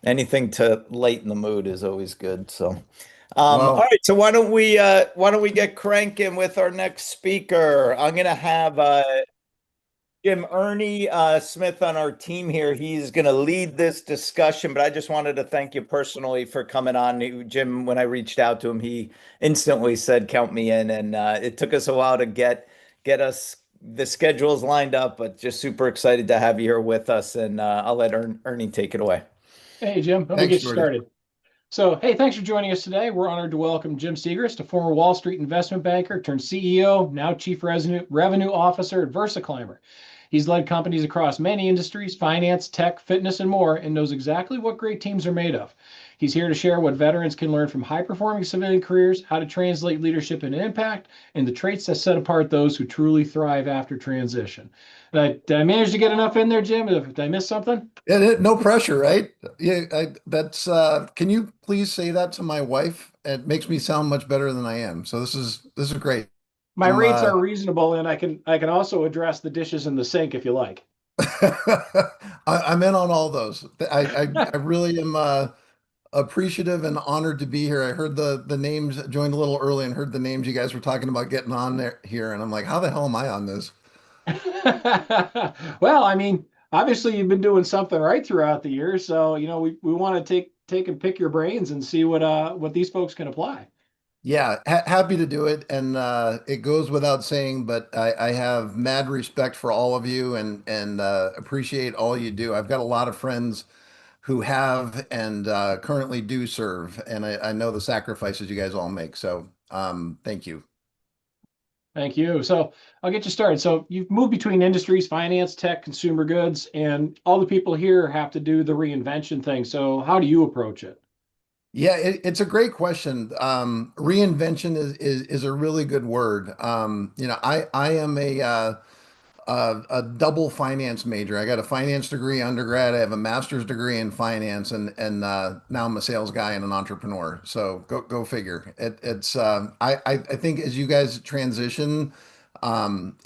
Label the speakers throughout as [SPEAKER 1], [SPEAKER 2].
[SPEAKER 1] Anything to lighten the mood is always good. So, all
[SPEAKER 2] Well,
[SPEAKER 1] right. So why don't we get cranking with our next speaker? I'm gonna have Jim Ernie Smith on our team here. He's gonna lead this discussion, but I just wanted to thank you personally for coming on. Jim, when I reached out to him, he instantly said, "Count me in," and it took us a while to get us the schedules lined up, but just super excited to have you here with us. And I'll let Ernie take it away.
[SPEAKER 3] Hey, Jim, let me
[SPEAKER 2] thanks,
[SPEAKER 3] get you
[SPEAKER 2] Jordy.
[SPEAKER 3] started. So, hey, thanks for joining us today. We're honored to welcome Jim Siegrist, a former Wall Street investment banker turned CEO, now Chief Revenue Officer at VersaClimber. He's led companies across many industries, finance, tech, fitness, and more, and knows exactly what great teams are made of. He's here to share what veterans can learn from high-performing civilian careers, how to translate leadership into impact, and the traits that set apart those who truly thrive after transition. Did I manage to get enough in there, Jim? Did I miss something?
[SPEAKER 2] No pressure, right? Yeah, that's can you please say that to my wife? It makes me sound much better than I am. So this is great.
[SPEAKER 3] My
[SPEAKER 2] I'm
[SPEAKER 3] rates are reasonable, and I can also address the dishes in the sink if you like.
[SPEAKER 2] I'm in on all those. I really am appreciative and honored to be here. I heard the names, joined a little early and heard the names you guys were talking about getting on there here, and I'm like, how the hell am I on this?
[SPEAKER 3] Well, I mean, obviously you've been doing something right throughout the years, so we want to take and pick your brains and see what these folks can apply.
[SPEAKER 2] Yeah, happy to do it. And it goes without saying, but I have mad respect for all of you and appreciate all you do. I've got a lot of friends who have and currently do serve, and I know the sacrifices you guys all make. So thank you.
[SPEAKER 3] Thank you. So I'll get you started. So you've moved between industries, finance, tech, consumer goods, and all the people here have to do the reinvention thing. So how do you approach it?
[SPEAKER 2] Yeah, it's a great question. Reinvention is a really good word. I am a double finance major. I got a finance degree undergrad. I have a master's degree in finance, and now I'm a sales guy and an entrepreneur. So go figure. I think as you guys transition,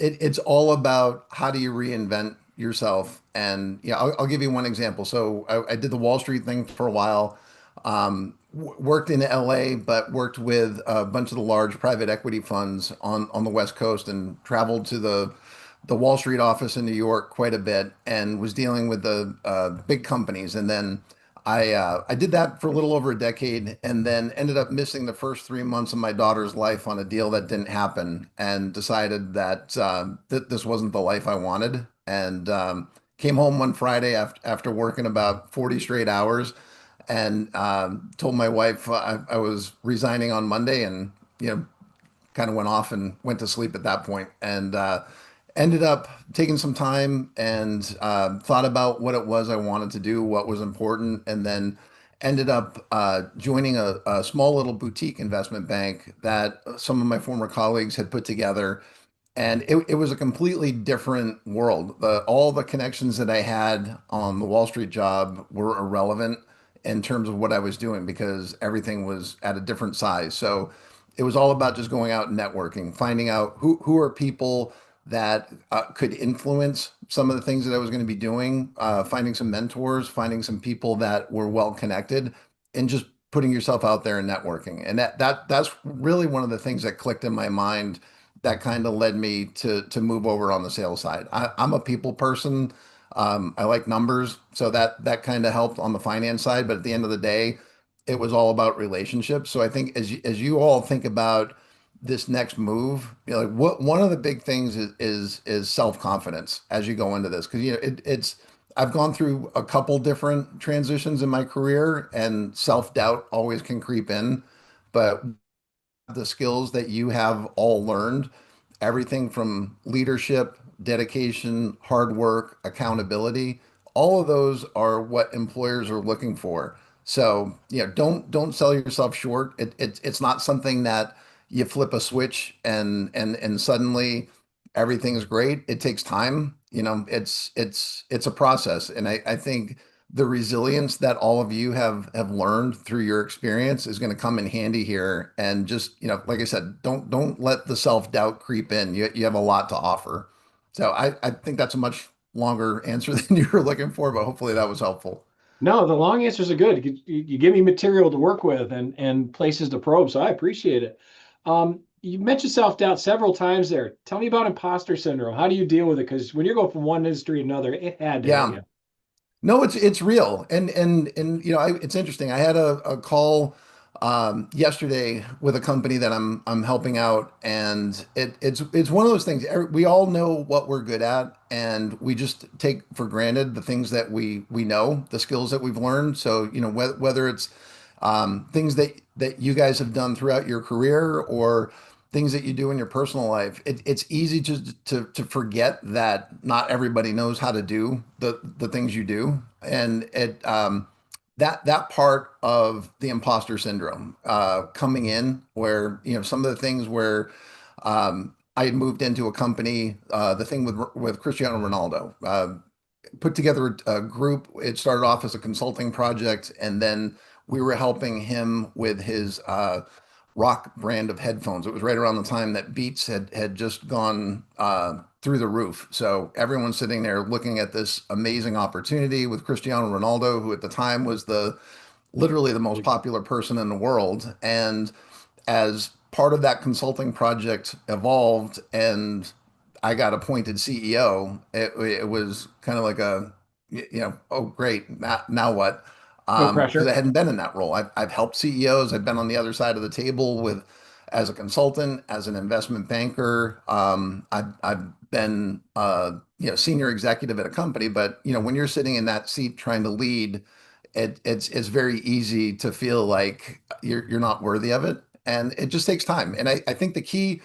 [SPEAKER 2] it's all about how do you reinvent yourself. And yeah, I'll give you one example. So I did the Wall Street thing for a while. Worked in LA, but worked with a bunch of the large private equity funds on the West Coast and traveled to the Wall Street office in New York quite a bit and was dealing with the big companies. And then I did that for a little over a decade, and then ended up missing the first 3 months of my daughter's life on a deal that didn't happen, and decided that this wasn't the life I wanted. And came home one Friday after working about 40 straight hours, and told my wife I was resigning on Monday, and you know kind of went off and went to sleep at that point, and ended up taking some time and thought about what it was I wanted to do, what was important, and then ended up joining a small little boutique investment bank that some of my former colleagues had put together. And it was a completely different world. All the connections that I had on the Wall Street job were irrelevant in terms of what I was doing because everything was at a different size. So it was all about just going out and networking, finding out who are people that could influence some of the things that I was going to be doing, finding some mentors, finding some people that were well connected, and just putting yourself out there and networking. And that's really one of the things that clicked in my mind that kind of led me to move over on the sales side. I'm a people person. I like numbers, so that kind of helped on the finance side. But at the end of the day, it was all about relationships. So I think as you all think about this next move, like what one of the big things is self-confidence as you go into this, because it's I've gone through a couple different transitions in my career, and self-doubt always can creep in, but the skills that you have all learned, everything from leadership, dedication, hard work, accountability, all of those are what employers are looking for. So, don't sell yourself short. It's not something that you flip a switch and suddenly everything's great. It takes time. It's a process. And I think the resilience that all of you have learned through your experience is going to come in handy here. And just, like I said, don't let the self-doubt creep in. You have a lot to offer. So I think that's a much longer answer than you were looking for, but hopefully that was helpful.
[SPEAKER 3] No, the long answers are good. You give me material to work with and places to probe, so I appreciate it. You mentioned self-doubt several times there. Tell me about imposter syndrome. How do you deal with it? Because when you're going from one industry to another, it had to hit
[SPEAKER 2] Yeah.
[SPEAKER 3] you.
[SPEAKER 2] No, it's real, and it's interesting. I had a call yesterday with a company that I'm helping out, and it's one of those things. We all know what we're good at, and we just take for granted the things that we know, the skills that we've learned. So whether it's things that you guys have done throughout your career or things that you do in your personal life, it's easy to forget that not everybody knows how to do the things you do, and that part of the imposter syndrome coming in, where some of the things where I had moved into a company, the thing with Cristiano Ronaldo. Put together a group. It started off as a consulting project, and then we were helping him with his rock brand of headphones. It was right around the time that Beats had just gone through the roof. So everyone's sitting there looking at this amazing opportunity with Cristiano Ronaldo, who at the time was the literally the most popular person in the world. And as part of that consulting project evolved and I got appointed CEO, it was kind of like oh, great. Now what?
[SPEAKER 3] No
[SPEAKER 2] Because I
[SPEAKER 3] pressure.
[SPEAKER 2] hadn't been in that role. I've helped CEOs. I've been on the other side of the table as a consultant, as an investment banker. I've been, senior executive at a company, but when you're sitting in that seat trying to lead, it's very easy to feel like you're not worthy of it, and it just takes time. And I think the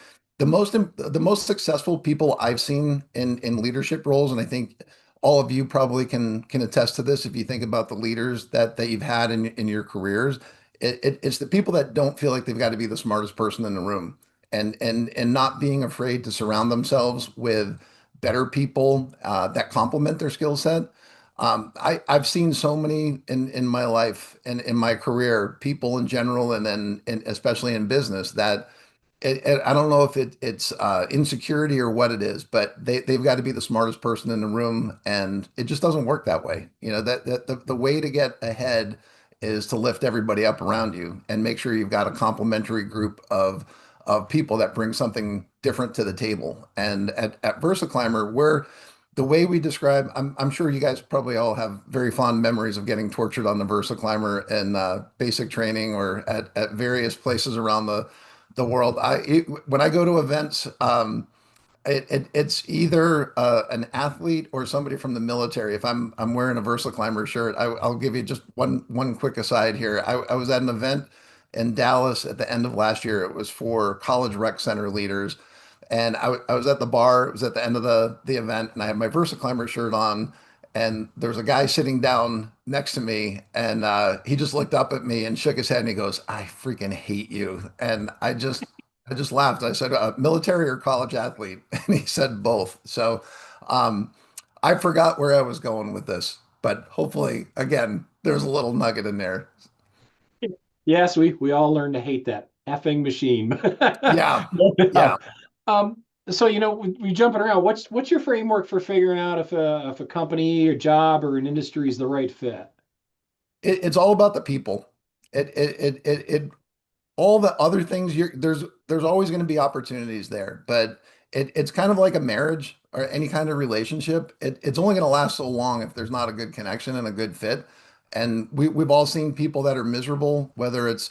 [SPEAKER 2] most successful people I've seen in leadership roles, and I think all of you probably can attest to this if you think about the leaders that you've had in your careers. It's the people that don't feel like they've got to be the smartest person in the room, and not being afraid to surround themselves with better people that complement their skill set. I've seen so many in my life and in my career, people in general, and then especially in business, that I don't know if it's insecurity or what it is, but they've got to be the smartest person in the room, and it just doesn't work that way. That the way to get ahead is to lift everybody up around you and make sure you've got a complementary group of people that bring something different to the table. And at VersaClimber, the way we describe, I'm sure you guys probably all have very fond memories of getting tortured on the VersaClimber and basic training or at various places around the world. When I go to events, it's either an athlete or somebody from the military. If I'm wearing a VersaClimber shirt, I'll give you just one quick aside here. I was at an event in Dallas at the end of last year. It was for college rec center leaders, and I was at the bar. It was at the end of the event, and I had my VersaClimber shirt on. And there was a guy sitting down next to me, and he just looked up at me and shook his head, and he goes, "I freaking hate you." And I just laughed. I said, "Military or college athlete?" And he said both. So um, I forgot where I was going with this, but hopefully, again, there's a little nugget in there.
[SPEAKER 3] Yes, we all learn to hate that effing machine.
[SPEAKER 2] Yeah,
[SPEAKER 3] No
[SPEAKER 2] yeah.
[SPEAKER 3] doubt. So we jumping around. What's your framework for figuring out if a company or job or an industry is the right fit?
[SPEAKER 2] It's all about the people. It all the other things there's always going to be opportunities there, but it's kind of like a marriage or any kind of relationship. It's only going to last so long if there's not a good connection and a good fit. And we've all seen people that are miserable, whether it's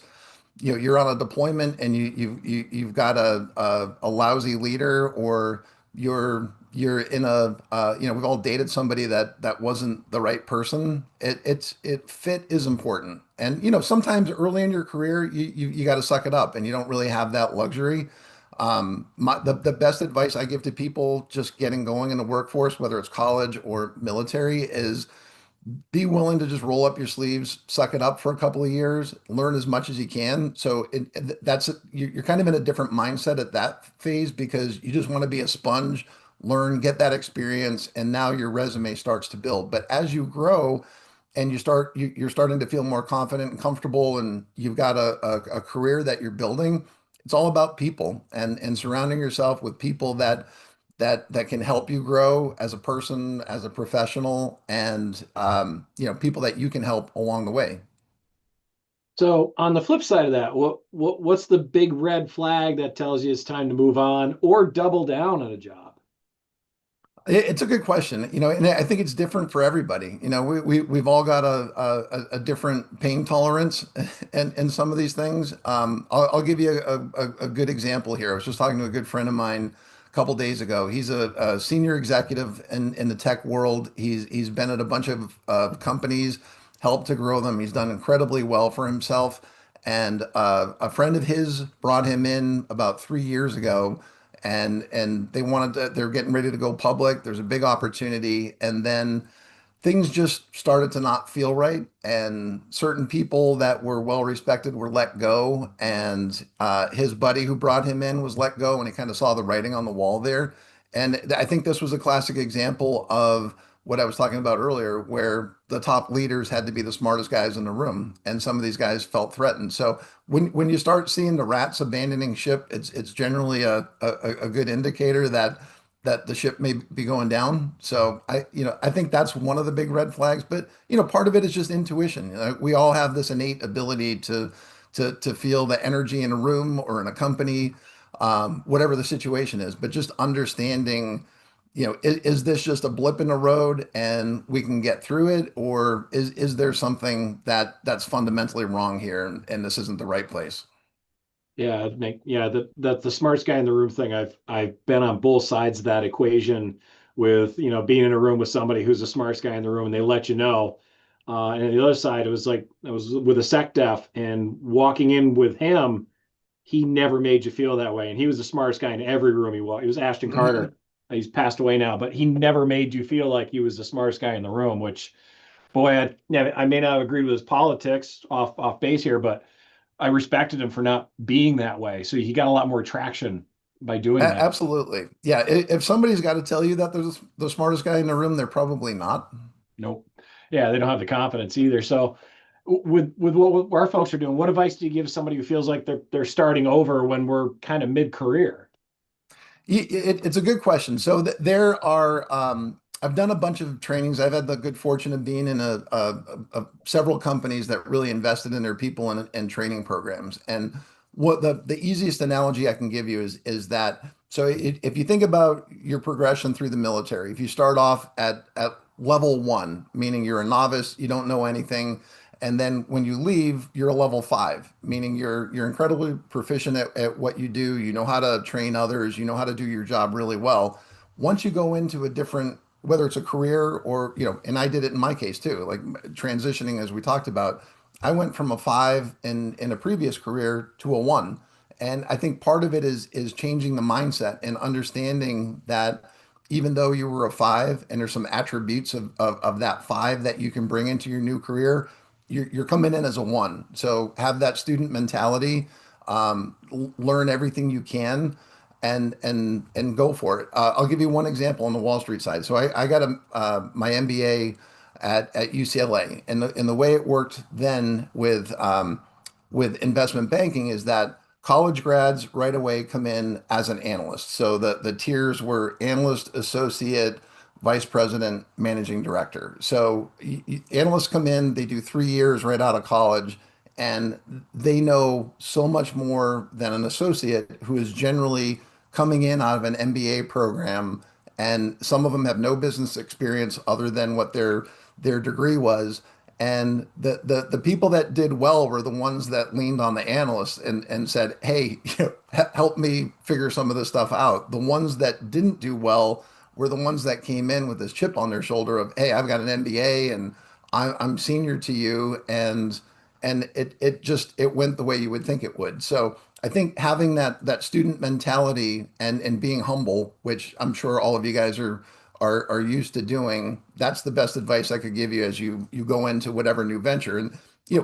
[SPEAKER 2] you're on a deployment and you've got a lousy leader, or you're in a we've all dated somebody that wasn't the right person. It fit is important. And sometimes early in your career you got to suck it up and you don't really have that luxury. The best advice I give to people just getting going in the workforce, whether it's college or military, is be willing to just roll up your sleeves, suck it up for a couple of years, learn as much as you can. So you're kind of in a different mindset at that phase, because you just want to be a sponge, learn, get that experience, and now your resume starts to build. But as you grow and you're starting to feel more confident and comfortable, and you've got a career that you're building, it's all about people and surrounding yourself with people that can help you grow as a person, as a professional, and people that you can help along the way.
[SPEAKER 3] So on the flip side of that, what's the big red flag that tells you it's time to move on or double down on a job?
[SPEAKER 2] It's a good question, and I think it's different for everybody. We've all got a different pain tolerance and some of these things. I'll give you a good example here. I was just talking to a good friend of mine a couple days ago. He's a senior executive in the tech world. He's been at a bunch of companies, helped to grow them. He's done incredibly well for himself. And a friend of his brought him in about 3 years ago, and they're getting ready to go public. There's a big opportunity, and then things just started to not feel right, and certain people that were well respected were let go, and his buddy who brought him in was let go, and he kind of saw the writing on the wall there. And I think this was a classic example of what I was talking about earlier, where the top leaders had to be the smartest guys in the room, and some of these guys felt threatened. So when you start seeing the rats abandoning ship, it's generally a good indicator that the ship may be going down. So I think that's one of the big red flags. But part of it is just intuition. We all have this innate ability to feel the energy in a room or in a company, whatever the situation is. But just understanding, is this just a blip in the road and we can get through it, or is there something that's fundamentally wrong here, and this isn't the right place?
[SPEAKER 3] Yeah, the smartest guy in the room thing. I've been on both sides of that equation with, being in a room with somebody who's the smartest guy in the room and they let you know. And on the other side, it was like I was with a sec def and walking in with him, he never made you feel that way. And he was the smartest guy in every room he walked. It was Ashton Carter. He's passed away now, but he never made you feel like he was the smartest guy in the room, which boy, I may not have agreed with his politics off base here, but I respected him for not being that way. So he got a lot more traction by doing that.
[SPEAKER 2] Absolutely. Yeah. If somebody's got to tell you that they're the smartest guy in the room, they're probably not.
[SPEAKER 3] Nope. Yeah, they don't have the confidence either. So with what our folks are doing, what advice do you give somebody who feels like they're starting over when we're kind of mid-career?
[SPEAKER 2] It's a good question. So there are, I've done a bunch of trainings. I've had the good fortune of being in several companies that really invested in their people and training programs. And what the easiest analogy I can give you is that, so if you think about your progression through the military, if you start off at level one, meaning you're a novice, you don't know anything, and then when you leave, you're a level five, meaning you're incredibly proficient at what you do. You know how to train others. You know how to do your job really well. Once you go into a different, whether it's a career or, and I did it in my case too, like transitioning as we talked about, I went from a five in a previous career to a one. And I think part of it is changing the mindset and understanding that even though you were a five and there's some attributes of that five that you can bring into your new career, you're coming in as a one. So have that student mentality, learn everything you can, and go for it. I'll give you one example on the Wall Street side. So I got my MBA at UCLA, and the way it worked then with investment banking is that college grads right away come in as an analyst. So the tiers were analyst, associate, vice president, managing director. So analysts come in, they do 3 years right out of college, and they know so much more than an associate who is generally coming in out of an MBA program. And some of them have no business experience other than what their degree was. And the people that did well were the ones that leaned on the analysts and said, hey, help me figure some of this stuff out. The ones that didn't do well were the ones that came in with this chip on their shoulder of, hey, I've got an MBA and I'm senior to you, and it went the way you would think it would. So I think having that student mentality and being humble, which I'm sure all of you guys are used to doing, that's the best advice I could give you as you go into whatever new venture. And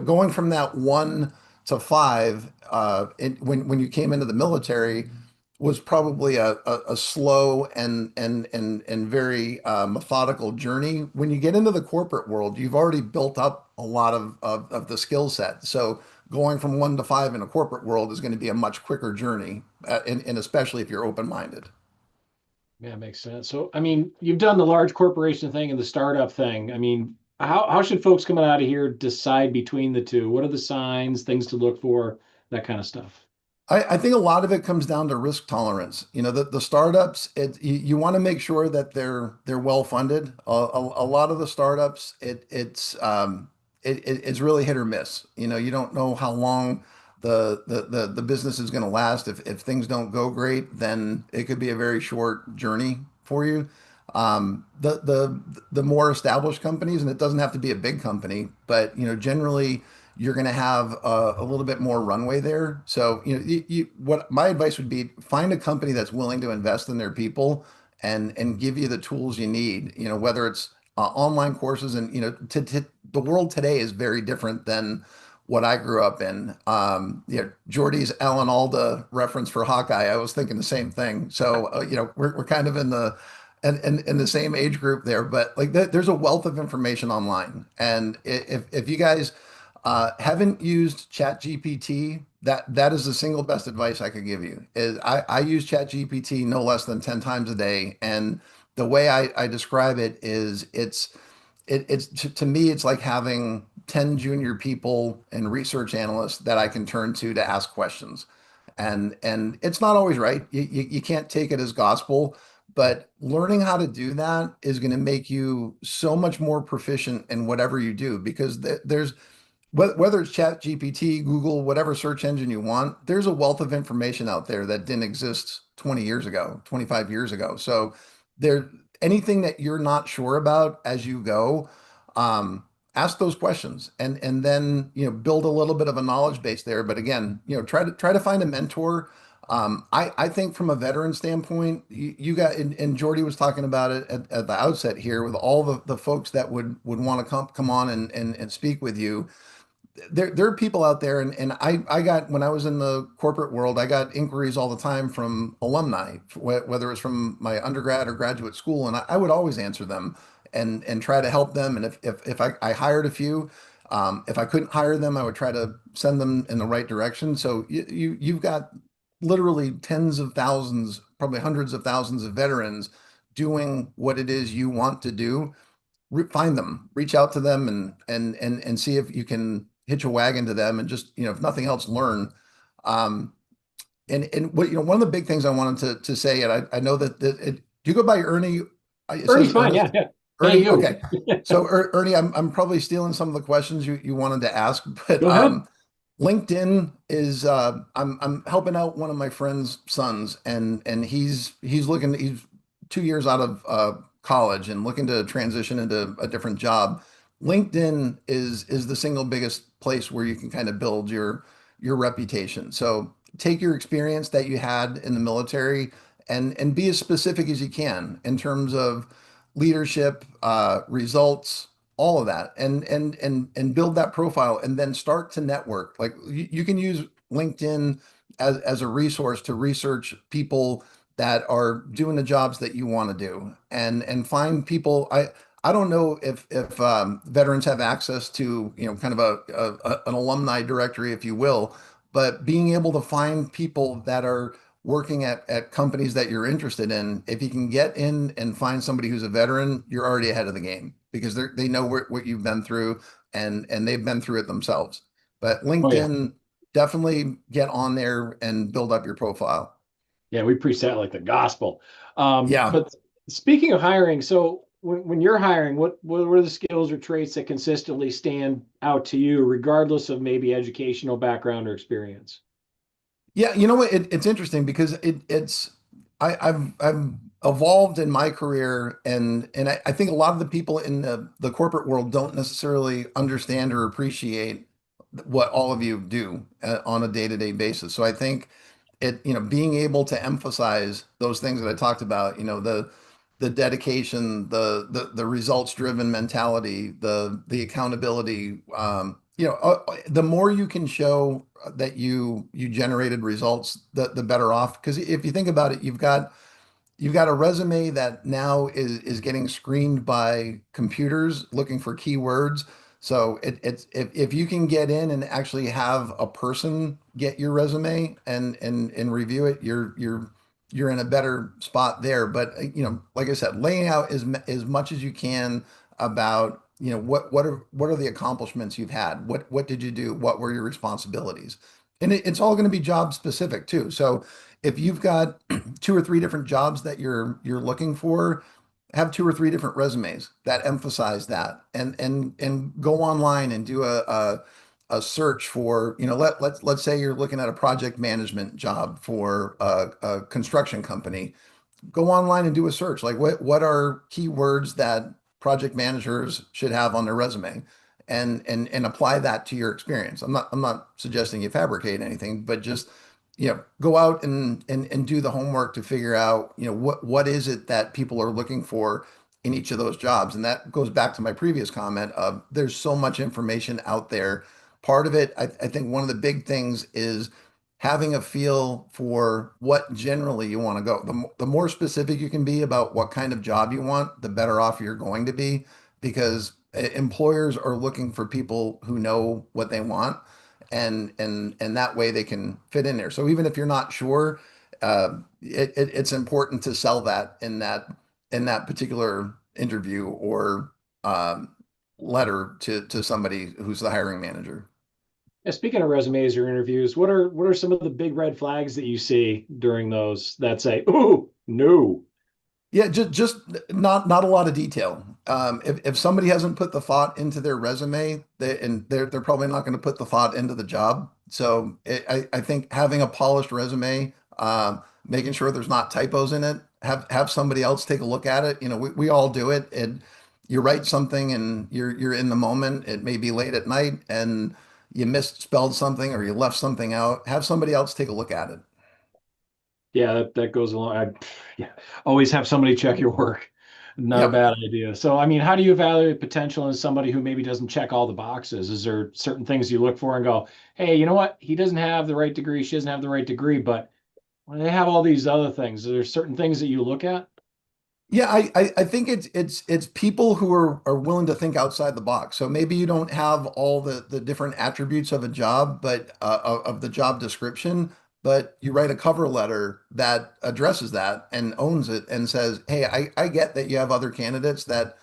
[SPEAKER 2] going from that one to five, when you came into the military, was probably a slow and very methodical journey. When you get into the corporate world, you've already built up a lot of the skill set. So going from one to five in a corporate world is going to be a much quicker journey, and especially if you're open-minded.
[SPEAKER 3] Yeah, makes sense. So, I mean, you've done the large corporation thing and the startup thing. I mean, how should folks coming out of here decide between the two? What are the signs, things to look for, that kind of stuff?
[SPEAKER 2] I think a lot of it comes down to risk tolerance. You know, the startups, you want to make sure that they're well funded. A lot of the startups, it's really hit or miss. You know, you don't know how long the business is going to last. If things don't go great, then it could be a very short journey for you. The more established companies, and it doesn't have to be a big company, but you know, generally you're going to have a little bit more runway there. So, you know, what my advice would be, find a company that's willing to invest in their people and give you the tools you need, you know, whether it's online courses and, you know, the world today is very different than what I grew up in. You know, Jordy's Alan Alda reference for Hawkeye, I was thinking the same thing. So, you know, we're kind of in the same age group there, but like there's a wealth of information online. And if you guys haven't used ChatGPT, that is the single best advice I could give you. Is I use ChatGPT no less than 10 times a day, and the way I describe it is it's to me it's like having 10 junior people and research analysts that I can turn to ask questions. And it's not always right. You can't take it as gospel, but learning how to do that is going to make you so much more proficient in whatever you do because there's whether it's Chat GPT, Google, whatever search engine you want, there's a wealth of information out there that didn't exist 20 years ago, 25 years ago. So there, anything that you're not sure about as you go, ask those questions and then, you know, build a little bit of a knowledge base there. But again, you know, try to find a mentor. I think from a veteran standpoint, you got, and Jordy was talking about it at the outset here with all the folks that would want to come on and speak with you. There are people out there, and I got, when I was in the corporate world, I got inquiries all the time from alumni, whether it's from my undergrad or graduate school, and I would always answer them and try to help them. And if I hired a few, if I couldn't hire them, I would try to send them in the right direction. So you've got literally tens of thousands, probably hundreds of thousands of veterans doing what it is you want to do. Find them, reach out to them, and see if you can hitch a wagon to them, and just, you know, if nothing else, learn. Um, and what, you know, one of the big things I wanted to say, and I know that do you go by Ernie? It
[SPEAKER 3] Ernie's
[SPEAKER 2] says
[SPEAKER 3] fine.
[SPEAKER 2] Ernest.
[SPEAKER 3] Yeah, yeah. Hey,
[SPEAKER 2] Ernie.
[SPEAKER 3] you.
[SPEAKER 2] Okay. So Ernie, I'm probably stealing some of the questions you wanted to ask, but
[SPEAKER 3] Go ahead.
[SPEAKER 2] LinkedIn is I'm helping out one of my friend's sons, and he's 2 years out of college and looking to transition into a different job. LinkedIn is the single biggest place where you can kind of build your reputation. So take your experience that you had in the military and be as specific as you can in terms of leadership, results, all of that, and build that profile, and then start to network. Like you can use LinkedIn as a resource to research people that are doing the jobs that you want to do, and find people. I don't know if veterans have access to, you know, kind of an alumni directory, if you will, but being able to find people that are working at companies that you're interested in, if you can get in and find somebody who's a veteran, you're already ahead of the game because they know what you've been through, and they've been through it themselves. But
[SPEAKER 3] Oh yeah.
[SPEAKER 2] LinkedIn, definitely get on there and build up your profile.
[SPEAKER 3] Yeah, we preach that like the gospel.
[SPEAKER 2] Yeah.
[SPEAKER 3] But speaking of hiring, so when you're hiring, what are the skills or traits that consistently stand out to you, regardless of maybe educational background or experience?
[SPEAKER 2] Yeah, you know what? It's interesting because I've evolved in my career, and I think a lot of the people in the corporate world don't necessarily understand or appreciate what all of you do on a day-to-day basis. So I think you know, being able to emphasize those things that I talked about, you know, the dedication, the results driven mentality, the accountability, you know, the more you can show that you generated results, the better off. Because if you think about it, you've got a resume that now is getting screened by computers looking for keywords. So it's if you can get in and actually have a person get your resume and review it, you're in a better spot there. But like I said, laying out as much as you can about what are the accomplishments you've had, what did you do, what were your responsibilities, and it's all going to be job specific too. So if you've got two or three different jobs that you're looking for, have two or three different resumes that emphasize that, and go online and do a search for, let's say you're looking at a project management job for a construction company. Go online and do a search. Like what are keywords that project managers should have on their resume, and apply that to your experience. I'm not suggesting you fabricate anything, but just go out and do the homework to figure out what is it that people are looking for in each of those jobs. And that goes back to my previous comment of there's so much information out there. Part of it, I think one of the big things is having a feel for what generally you want to go. The more specific you can be about what kind of job you want, the better off you're going to be, because employers are looking for people who know what they want, and that way they can fit in there. So even if you're not sure, it's important to sell that in that particular interview or letter to somebody who's the hiring manager.
[SPEAKER 3] Yeah, speaking of resumes or interviews, what are some of the big red flags that you see during those that say, "Oh, no"?
[SPEAKER 2] Yeah, just not a lot of detail. If somebody hasn't put the thought into their resume, they're probably not going to put the thought into the job. So I think having a polished resume, making sure there's not typos in it, have somebody else take a look at it. We all do it. And you write something and you're in the moment. It may be late at night and you misspelled something or you left something out. Have somebody else take a look at it.
[SPEAKER 3] Yeah, that goes along. Yeah, always have somebody check your work. Not a
[SPEAKER 2] Yep.
[SPEAKER 3] bad idea. So, I mean, how do you evaluate potential in somebody who maybe doesn't check all the boxes? Is there certain things you look for and go, "Hey, you know what? He doesn't have the right degree. She doesn't have the right degree, but when they have all these other things, are there certain things that you look at?"
[SPEAKER 2] Yeah, I think it's people who are willing to think outside the box. So maybe you don't have all the different attributes of a job, but of the job description, but you write a cover letter that addresses that and owns it and says, "Hey, I get that you have other candidates that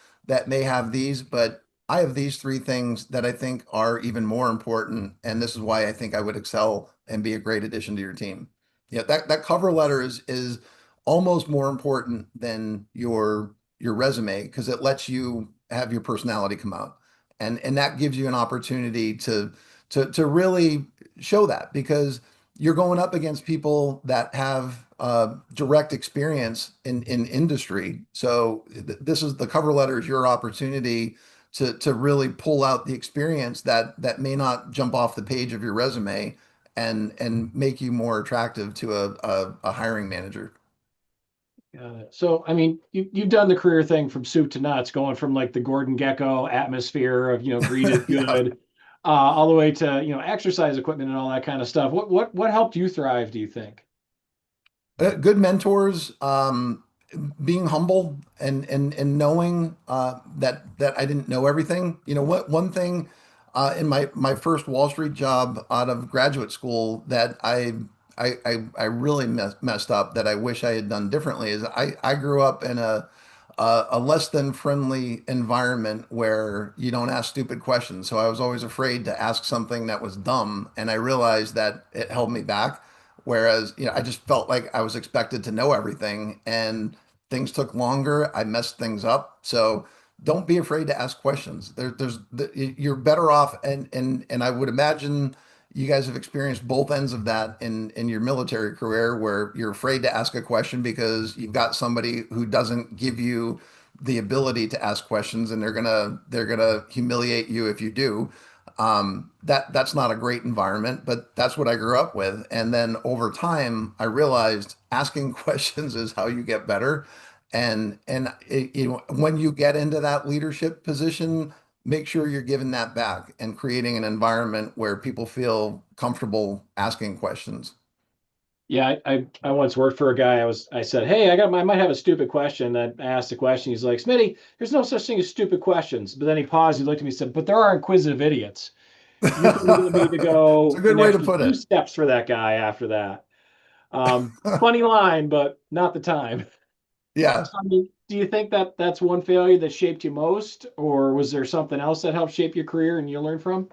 [SPEAKER 2] may have these, but I have these three things that I think are even more important, and this is why I think I would excel and be a great addition to your team." Yeah, that cover letter is almost more important than your resume, because it lets you have your personality come out, and that gives you an opportunity to really show that, because you're going up against people that have direct experience in industry. So this is the cover letter is your opportunity to really pull out the experience that may not jump off the page of your resume, and make you more attractive to a hiring manager.
[SPEAKER 3] Got it. So, I mean, you've done the career thing from soup to nuts, going from like the Gordon Gecko atmosphere of, greed is
[SPEAKER 2] Yeah.
[SPEAKER 3] good, all the way to, exercise equipment and all that kind of stuff. What helped you thrive, do you think?
[SPEAKER 2] Good mentors, being humble, and knowing that I didn't know everything. What one thing in my first Wall Street job out of graduate school that I really messed up, that I wish I had done differently, is I grew up in a less than friendly environment where you don't ask stupid questions. So I was always afraid to ask something that was dumb, and I realized that it held me back. Whereas, I just felt like I was expected to know everything, and things took longer. I messed things up. So don't be afraid to ask questions. You're better off, and I would imagine you guys have experienced both ends of that in your military career, where you're afraid to ask a question because you've got somebody who doesn't give you the ability to ask questions, and they're gonna humiliate you if you do. That's not a great environment, but that's what I grew up with. And then over time, I realized asking questions is how you get better. And when you get into that leadership position, make sure you're giving that back and creating an environment where people feel comfortable asking questions.
[SPEAKER 3] Yeah, I once worked for a guy. I said, "Hey, I might have a stupid question." I asked the question. He's like, "Smitty, there's no such thing as stupid questions." But then he paused, he looked at me and said, "But there are inquisitive idiots." You can get me to
[SPEAKER 2] It's a
[SPEAKER 3] go
[SPEAKER 2] good
[SPEAKER 3] an
[SPEAKER 2] way to
[SPEAKER 3] extra
[SPEAKER 2] put
[SPEAKER 3] two
[SPEAKER 2] it.
[SPEAKER 3] steps for that guy after that. Funny line, but not the time.
[SPEAKER 2] Yeah.
[SPEAKER 3] So, I mean, do you think that that's one failure that shaped you most, or was there something else that helped shape your career and you learned from?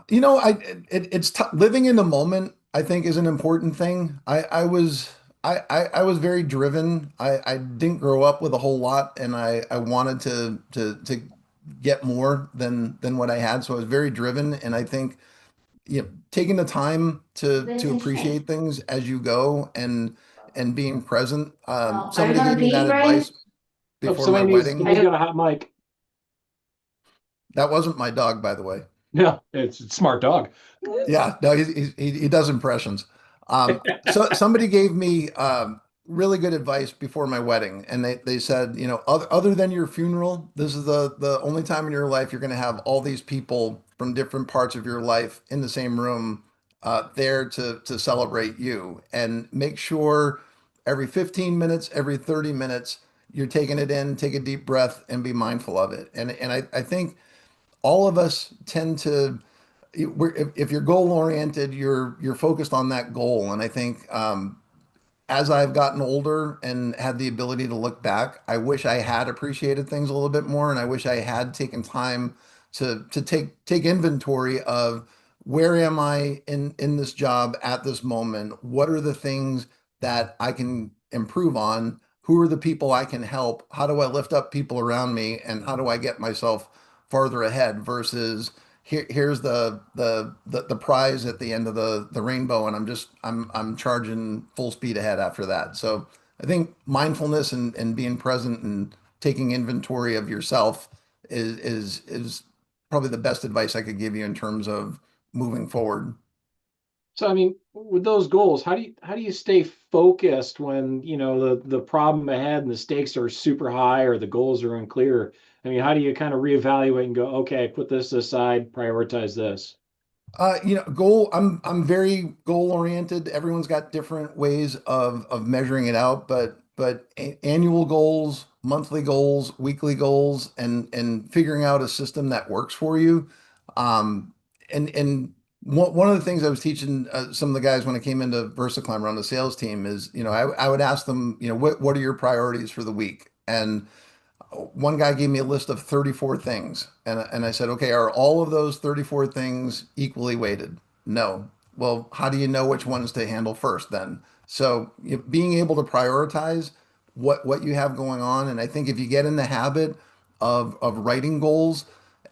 [SPEAKER 2] It's living in the moment, I think, is an important thing. I was very driven. I didn't grow up with a whole lot, and I wanted to get more than what I had. So I was very driven, and I think taking the time to appreciate things as you go and being present.
[SPEAKER 4] Are you
[SPEAKER 2] Somebody
[SPEAKER 4] gonna
[SPEAKER 2] gave me that
[SPEAKER 4] be right?
[SPEAKER 2] advice
[SPEAKER 3] Oh,
[SPEAKER 2] before my wedding.
[SPEAKER 3] somebody's got a hot mic.
[SPEAKER 2] That wasn't my dog, by the way.
[SPEAKER 3] Yeah, it's a smart dog.
[SPEAKER 2] Yeah, no, he does impressions. So somebody gave me really good advice before my wedding, and they said, other than your funeral, this is the only time in your life you're going to have all these people from different parts of your life in the same room, there to celebrate you, and make sure every 15 minutes, every 30 minutes, you're taking it in, take a deep breath, and be mindful of it. And I think all of us tend to if you're goal oriented, you're focused on that goal. And I think as I've gotten older and had the ability to look back, I wish I had appreciated things a little bit more, and I wish I had taken time to take inventory of where am I in this job at this moment? What are the things that I can improve on? Who are the people I can help? How do I lift up people around me? And how do I get myself farther ahead versus here's the prize at the end of the rainbow, and I'm charging full speed ahead after that. So I think mindfulness and being present and taking inventory of yourself is probably the best advice I could give you in terms of moving forward.
[SPEAKER 3] So, I mean, with those goals, how do you stay focused when, the problem ahead and the stakes are super high or the goals are unclear? I mean, how do you kind of reevaluate and go, okay, put this aside, prioritize this?
[SPEAKER 2] I'm very goal oriented. Everyone's got different ways of measuring it out, but annual goals, monthly goals, weekly goals, and figuring out a system that works for you. And one of the things I was teaching some of the guys when I came into VersaClimber on the sales team is, I would ask them, what are your priorities for the week? And one guy gave me a list of 34 things. And I said, okay, are all of those 34 things equally weighted? No. Well, how do you know which ones to handle first then? So being able to prioritize what you have going on. And I think if you get in the habit of writing goals,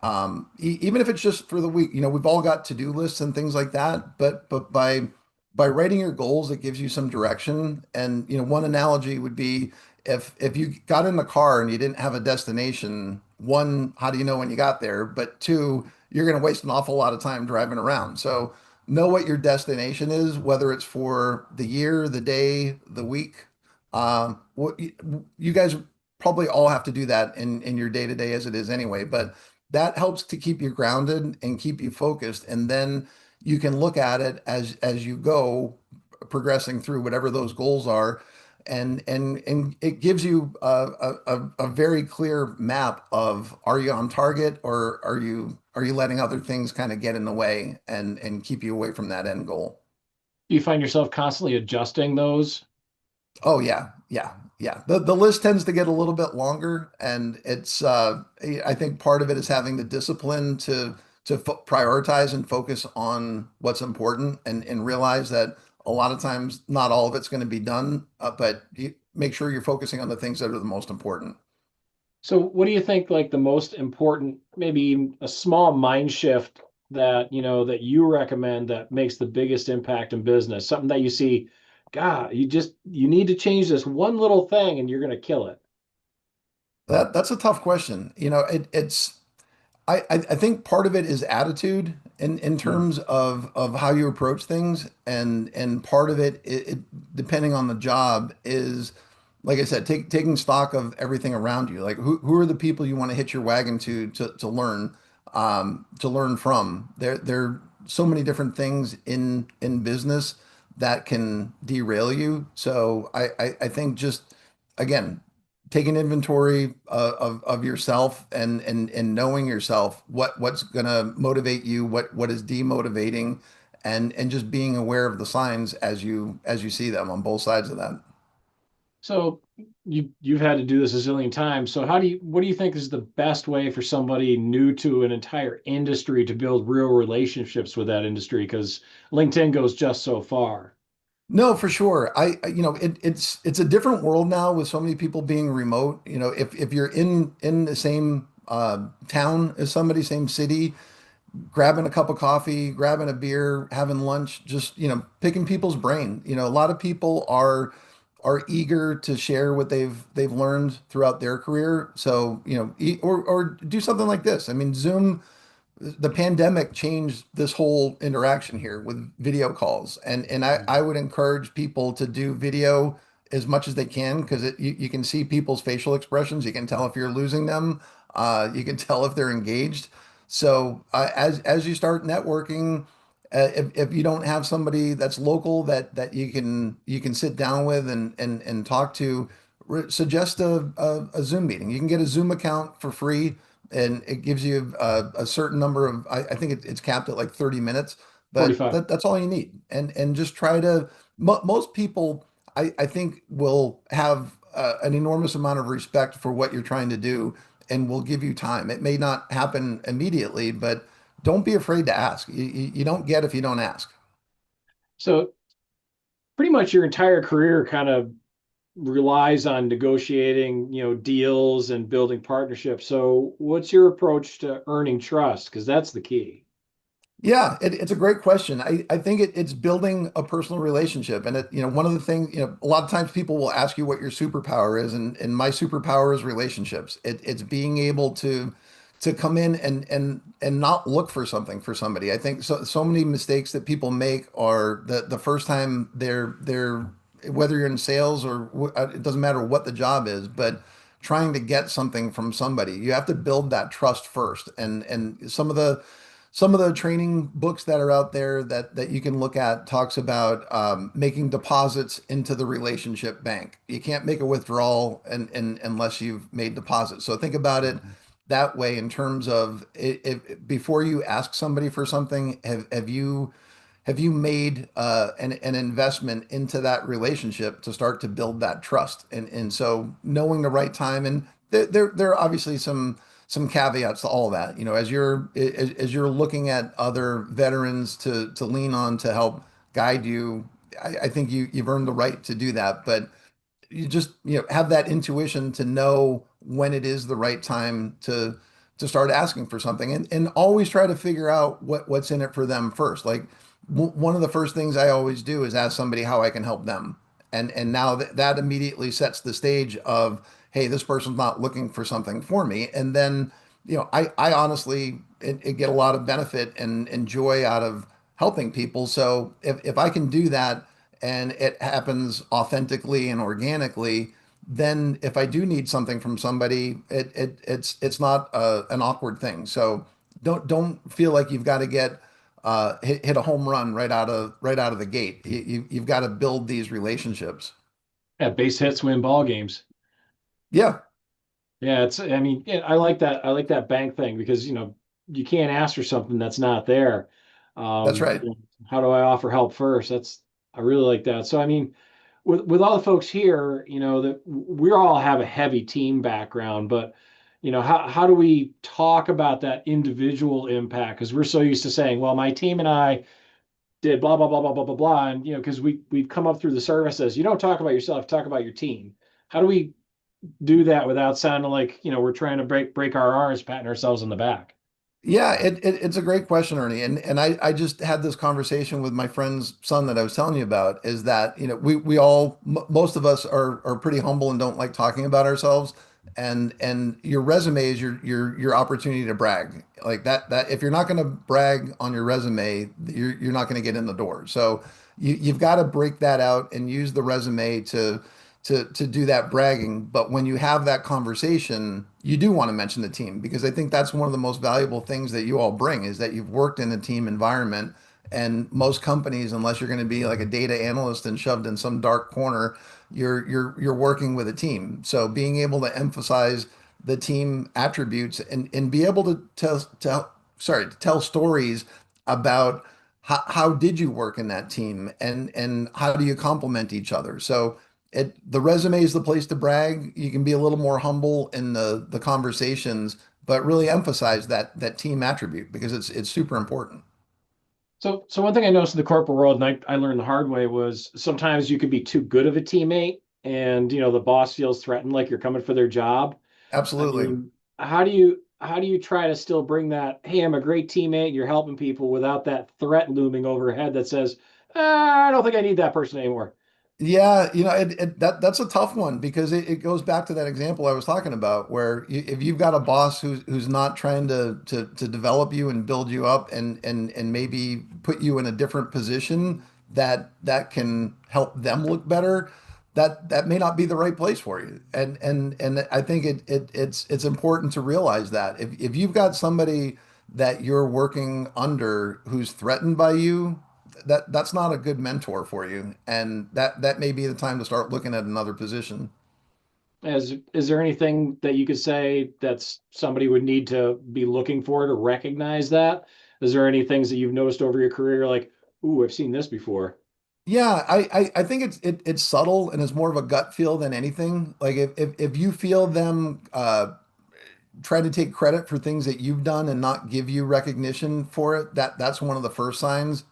[SPEAKER 2] even if it's just for the week, we've all got to-do lists and things like that, but by writing your goals, it gives you some direction. And one analogy would be if you got in the car and you didn't have a destination, one, how do you know when you got there? But two, you're going to waste an awful lot of time driving around. So know what your destination is, whether it's for the year, the day, the week. What you guys probably all have to do that in your day to day as it is anyway, but that helps to keep you grounded and keep you focused. And then you can look at it as you go progressing through whatever those goals are, and it gives you a very clear map of, are you on target, or are you letting other things kind of get in the way and keep you away from that end goal.
[SPEAKER 3] Do you find yourself constantly adjusting those?
[SPEAKER 2] Oh yeah, yeah, yeah. The list tends to get a little bit longer, and it's I think part of it is having the discipline to prioritize and focus on what's important, and realize that a lot of times not all of it's going to be done, but you make sure you're focusing on the things that are the most important.
[SPEAKER 3] So, what do you think, like the most important, maybe a small mind shift that, that you recommend that makes the biggest impact in business? Something that you see, God, you need to change this one little thing and you're going to kill it.
[SPEAKER 2] That's a tough question. It's I think part of it is attitude in
[SPEAKER 3] Hmm.
[SPEAKER 2] terms of how you approach things, and part of it, depending on the job, is, like I said, taking stock of everything around you. Like who are the people you want to hitch your wagon to learn from. There are so many different things in business that can derail you. So I think just, again, taking inventory of yourself, and knowing yourself, what's going to motivate you, what is demotivating, and just being aware of the signs as you see them on both sides of that.
[SPEAKER 3] So you've had to do this a zillion times. So what do you think is the best way for somebody new to an entire industry to build real relationships with that industry? Because LinkedIn goes just so far.
[SPEAKER 2] No, for sure. You know, it's a different world now with so many people being remote. You know, if you're in the same town as somebody, same city, grabbing a cup of coffee, grabbing a beer, having lunch, just, you know, picking people's brain. You know, a lot of people are eager to share what they've learned throughout their career. So, you know, or do something like this. I mean, Zoom, the pandemic changed this whole interaction here with video calls. And I would encourage people to do video as much as they can because you can see people's facial expressions. You can tell if you're losing them. You can tell if they're engaged. So as you start networking, if you don't have somebody that's local that you can sit down with and talk to, suggest a Zoom meeting. You can get a Zoom account for free, and it gives you a certain number of. I think it's capped at like 30 minutes, but
[SPEAKER 3] 45.
[SPEAKER 2] that's all you need. And just try to. Most people, I think, will have an enormous amount of respect for what you're trying to do, and will give you time. It may not happen immediately, but don't be afraid to ask. You don't get if you don't ask.
[SPEAKER 3] So pretty much your entire career kind of relies on negotiating, deals and building partnerships. So what's your approach to earning trust? Because that's the key.
[SPEAKER 2] Yeah, it's a great question. I think it's building a personal relationship. And you know, one of the things, you know, a lot of times people will ask you what your superpower is, and my superpower is relationships. It's being able to come in and not look for something for somebody. I think so many mistakes that people make are the first time they're whether you're in sales or it doesn't matter what the job is, but trying to get something from somebody, you have to build that trust first. And some of the training books that are out there that you can look at talks about making deposits into the relationship bank. You can't make a withdrawal unless you've made deposits. So think about it that way in terms of before you ask somebody for something, have you made an investment into that relationship to start to build that trust? And so knowing the right time, and there are obviously some caveats to all that. You know, as you're looking at other veterans to lean on to help guide you, I think you've earned the right to do that. But you just, you know, have that intuition to know when it is the right time to start asking for something, and always try to figure out what's in it for them first. Like one of the first things I always do is ask somebody how I can help them. And now that immediately sets the stage of, hey, this person's not looking for something for me. And then, you know, I honestly get a lot of benefit and joy out of helping people. So if I can do that and it happens authentically and organically, then if I do need something from somebody, it's not an awkward thing. So don't feel like you've got to get hit a home run right out of the gate. You've got to build these relationships.
[SPEAKER 3] Yeah, base hits win ball games.
[SPEAKER 2] Yeah,
[SPEAKER 3] Yeah, I mean, yeah, I like that bank thing because, you can't ask for something that's not there.
[SPEAKER 2] that's right.
[SPEAKER 3] How do I offer help first? I really like that. So, I mean, with all the folks here, that we all have a heavy team background, but, how do we talk about that individual impact? Because we're so used to saying, well, my team and I did blah, blah, blah, blah, blah, blah, blah. And, because we've come up through the services, you don't talk about yourself, talk about your team. How do we do that without sounding like we're trying to break our arms, patting ourselves on the back?
[SPEAKER 2] Yeah, it's a great question, Ernie. And I just had this conversation with my friend's son that I was telling you about, is that, you know, we all, most of us are pretty humble and don't like talking about ourselves. And your resume is your opportunity to brag. Like that if you're not going to brag on your resume, you're not going to get in the door. So you've got to break that out and use the resume to do that bragging. But when you have that conversation, you do want to mention the team, because I think that's one of the most valuable things that you all bring, is that you've worked in a team environment. And most companies, unless you're going to be like a data analyst and shoved in some dark corner, you're working with a team. So being able to emphasize the team attributes and be able to tell stories about how did you work in that team, and how do you complement each other? So the resume is the place to brag. You can be a little more humble in the conversations, but really emphasize that team attribute because it's super important.
[SPEAKER 3] So one thing I noticed in the corporate world, and I learned the hard way, was sometimes you could be too good of a teammate, and the boss feels threatened, like you're coming for their job. I
[SPEAKER 2] Absolutely.
[SPEAKER 3] mean, how do you try to still bring that, hey, I'm a great teammate, you're helping people, without that threat looming overhead that says, I don't think I need that person anymore.
[SPEAKER 2] Yeah, that's a tough one because it goes back to that example I was talking about, where if you've got a boss who's not trying to develop you and build you up and maybe put you in a different position that can help them look better, that may not be the right place for you. And I think it's important to realize that if you've got somebody that you're working under who's threatened by you, that's not a good mentor for you, and that may be the time to start looking at another position.
[SPEAKER 3] Is there anything that you could say that's somebody would need to be looking for to recognize that? Is there any things that you've noticed over your career, like, ooh, I've seen this before?
[SPEAKER 2] Yeah, I think it's subtle and it's more of a gut feel than anything. Like if you feel them try to take credit for things that you've done and not give you recognition for it, that's one of the first signs.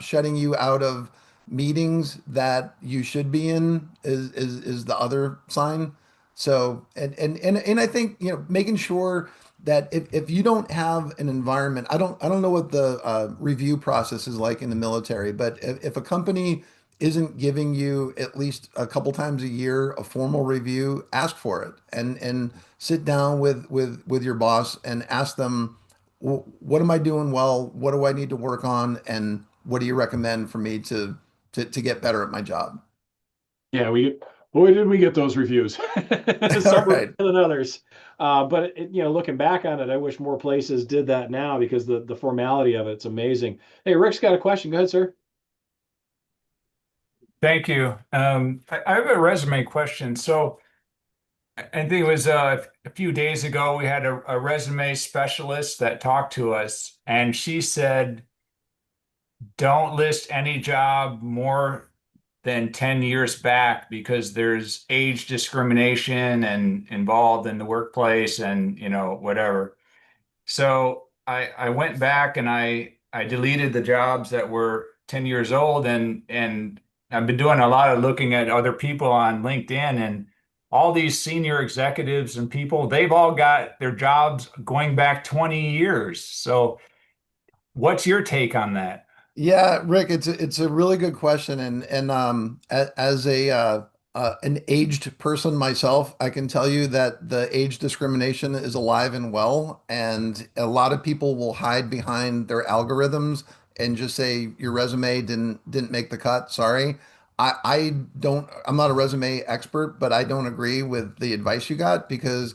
[SPEAKER 2] Shutting you out of meetings that you should be in is the other sign. So and I think making sure that if you don't have an environment, I don't know what the review process is like in the military, but if a company isn't giving you at least a couple times a year a formal review, ask for it and sit down with your boss and ask them, What am I doing well? What do I need to work on? And what do you recommend for me to get better at my job?"
[SPEAKER 3] Yeah, boy, did we get those reviews.
[SPEAKER 2] All
[SPEAKER 3] Some were
[SPEAKER 2] right.
[SPEAKER 3] better than others. But looking back on it, I wish more places did that now, because the formality of it's amazing. Hey, Rick's got a question. Go ahead, sir.
[SPEAKER 4] Thank you. I have a resume question. So I think it was a few days ago, we had a resume specialist that talked to us, and she said, don't list any job more than 10 years back because there's age discrimination and involved in the workplace and, whatever. So I went back and I deleted the jobs that were 10 years old, and I've been doing a lot of looking at other people on LinkedIn, and all these senior executives and people, they've all got their jobs going back 20 years. So what's your take on that?
[SPEAKER 2] Yeah, Rick, it's a really good question, and as a an aged person myself, I can tell you that the age discrimination is alive and well, and a lot of people will hide behind their algorithms and just say your resume didn't make the cut. Sorry. I don't, I'm not a resume expert, but I don't agree with the advice you got because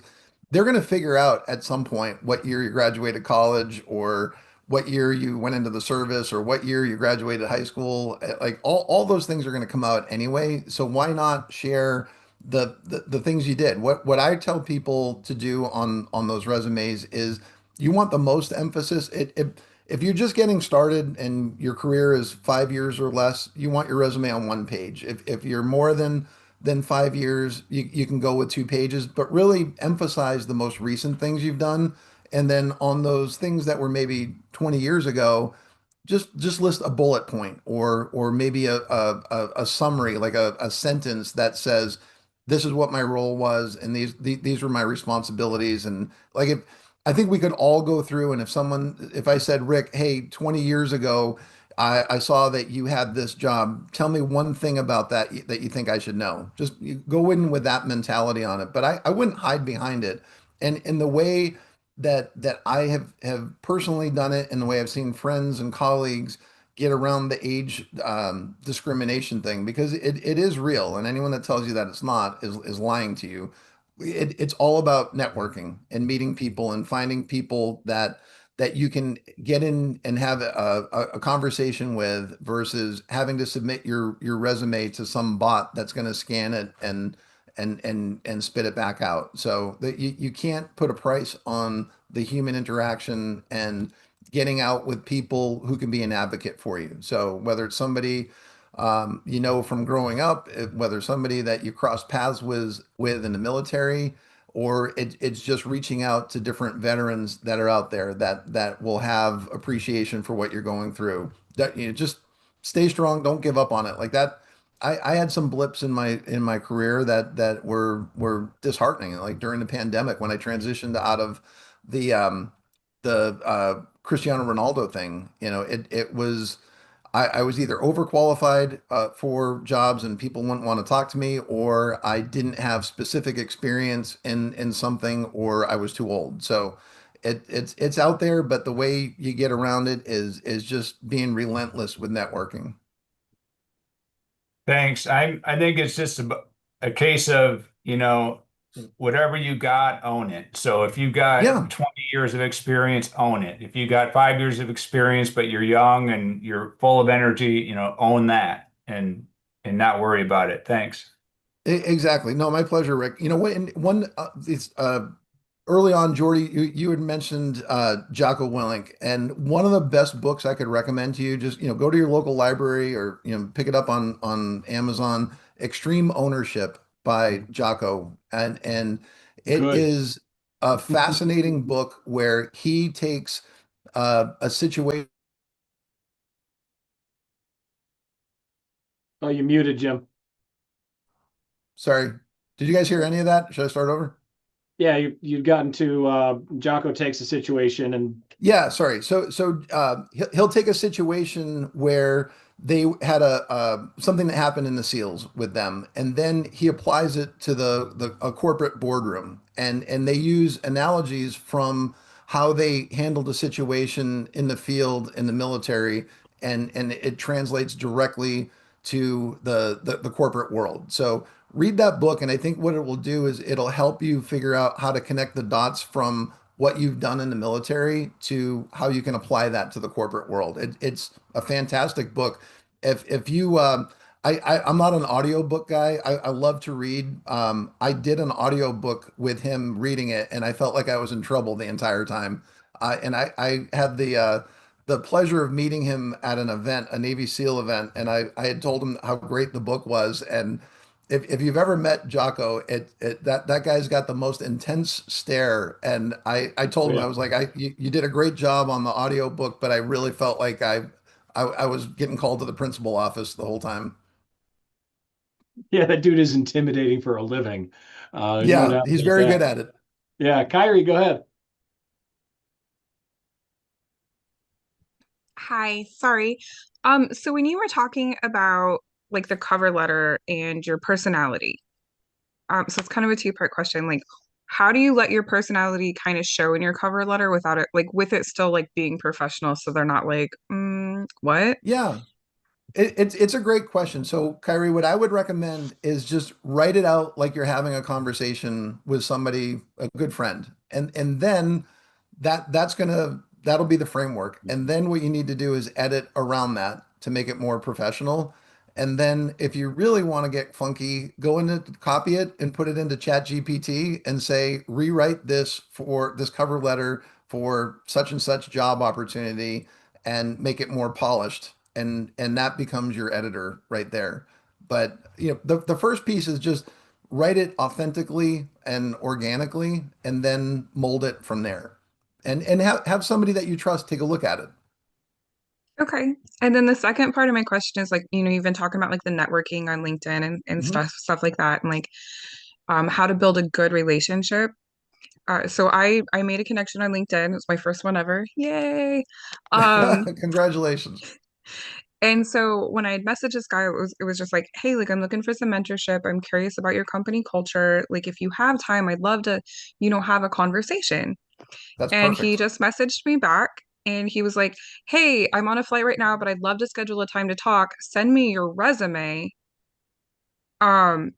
[SPEAKER 2] they're going to figure out at some point what year you graduated college or what year you went into the service or what year you graduated high school. Like all those things are going to come out anyway. So why not share the things you did? What I tell people to do on those resumes is you want the most emphasis. If you're just getting started and your career is 5 years or less, you want your resume on one page. If you're more than 5 years, you can go with 2 pages, but really emphasize the most recent things you've done. And then on those things that were maybe 20 years ago, just list a bullet point or maybe a summary, like a sentence that says, this is what my role was and these were my responsibilities. And like if I think we could all go through, and if I said, Rick, hey, 20 years ago, I saw that you had this job. Tell me one thing about that you think I should know. Just you go in with that mentality on it. But I wouldn't hide behind it. And in the way that I have personally done it, and the way I've seen friends and colleagues get around the age discrimination thing, because it is real, and anyone that tells you that it's not is lying to you. It's all about networking and meeting people and finding people that you can get in and have a conversation with versus having to submit your resume to some bot that's going to scan it and spit it back out. So that you can't put a price on the human interaction and getting out with people who can be an advocate for you. So whether it's somebody you know from growing up, whether somebody that you cross paths with in the military, or it's just reaching out to different veterans that are out there that will have appreciation for what you're going through. That you know, just stay strong, don't give up on it. Like that, I had some blips in my career that were disheartening. Like during the pandemic when I transitioned out of the Cristiano Ronaldo thing, you know, it was I was either overqualified for jobs and people wouldn't want to talk to me, or I didn't have specific experience in something, or I was too old. So it's out there, but the way you get around it is just being relentless with networking.
[SPEAKER 4] Thanks. I think it's just a case of, whatever you got, own it. So if you
[SPEAKER 2] Yeah,
[SPEAKER 4] got 20 years of experience, own it. If you got 5 years of experience, but you're young and you're full of energy, own that and not worry about it. Thanks.
[SPEAKER 2] exactly. No, my pleasure, Rick. You know what? In one it's early on, Jordy, you had mentioned Jocko Willink, and one of the best books I could recommend to you, just go to your local library or pick it up on Amazon. Extreme Ownership by Jocko, and it
[SPEAKER 3] Good.
[SPEAKER 2] is a fascinating book where he takes a situation.
[SPEAKER 3] Oh, you muted, Jim.
[SPEAKER 2] Sorry, did you guys hear any of that? Should I start over?
[SPEAKER 3] Yeah, you'd gotten to Jocko takes a situation and
[SPEAKER 2] Yeah, sorry. So he'll take a situation where they had a something that happened in the SEALs with them, and then he applies it to the a corporate boardroom, and they use analogies from how they handled a situation in the field in the military, and it translates directly to the corporate world. So read that book, and I think what it will do is it'll help you figure out how to connect the dots from what you've done in the military to how you can apply that to the corporate world. It's a fantastic book. If you, I'm not an audiobook guy. I love to read. I did an audiobook with him reading it, and I felt like I was in trouble the entire time. And I had the pleasure of meeting him at an event, a Navy SEAL event, and I had told him how great the book was. And if you've ever met Jocko, that guy's got the most intense stare. And I told him, I
[SPEAKER 3] yeah,
[SPEAKER 2] was like, you did a great job on the audio book, but I really felt like I was getting called to the principal office the whole time.
[SPEAKER 3] yeah, that dude is intimidating for a living. No
[SPEAKER 2] Yeah,
[SPEAKER 3] doubt
[SPEAKER 2] he's
[SPEAKER 3] about
[SPEAKER 2] very good
[SPEAKER 3] that.
[SPEAKER 2] at it.
[SPEAKER 3] Yeah, Kyrie, go ahead.
[SPEAKER 5] Hi, sorry. So when you were talking about like the cover letter and your personality, so it's kind of a two-part question. Like, how do you let your personality kind of show in your cover letter without it, like with it still like being professional, so they're not like, what?
[SPEAKER 2] Yeah. It's a great question. So, Kyrie, what I would recommend is just write it out like you're having a conversation with somebody, a good friend, and then that'll be the framework. And then what you need to do is edit around that to make it more professional. And then if you really want to get funky, go into copy it and put it into Chat GPT and say, rewrite this for this cover letter for such and such job opportunity and make it more polished. And that becomes your editor right there. But the first piece is just write it authentically and organically and then mold it from there. And have somebody that you trust take a look at it.
[SPEAKER 5] Okay. And then the second part of my question is like, you've been talking about like the networking on LinkedIn and
[SPEAKER 2] Mhm.
[SPEAKER 5] stuff like that, and like how to build a good relationship. So I made a connection on LinkedIn. It was my first one ever. Yay. Um,
[SPEAKER 2] Congratulations.
[SPEAKER 5] and so when I had messaged this guy, it was just like, hey, like I'm looking for some mentorship. I'm curious about your company culture. Like if you have time, I'd love to, have a conversation.
[SPEAKER 2] That's
[SPEAKER 5] And he
[SPEAKER 2] perfect.
[SPEAKER 5] just messaged me back and he was like, hey, I'm on a flight right now, but I'd love to schedule a time to talk. Send me your resume. Um,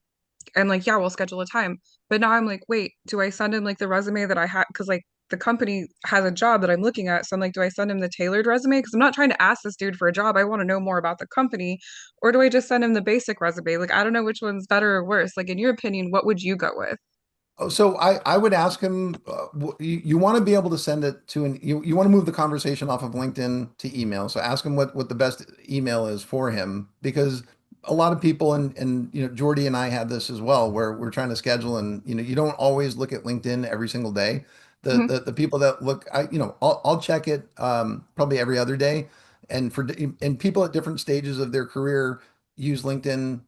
[SPEAKER 5] and like, yeah, we'll schedule a time. But now I'm like, wait, do I send him like the resume that I have? Because like the company has a job that I'm looking at. So I'm like, do I send him the tailored resume? Because I'm not trying to ask this dude for a job. I want to know more about the company. Or do I just send him the basic resume? Like, I don't know which one's better or worse. Like, in your opinion, what would you go with?
[SPEAKER 2] Oh, so I would ask him, you want to be able to send it to you want to move the conversation off of LinkedIn to email. So ask him what the best email is for him, because a lot of people, and Jordy and I had this as well, where we're trying to schedule, and you don't always look at LinkedIn every single day. The
[SPEAKER 5] Mhm.
[SPEAKER 2] the, the people that look, I'll check it probably every other day, and people at different stages of their career use LinkedIn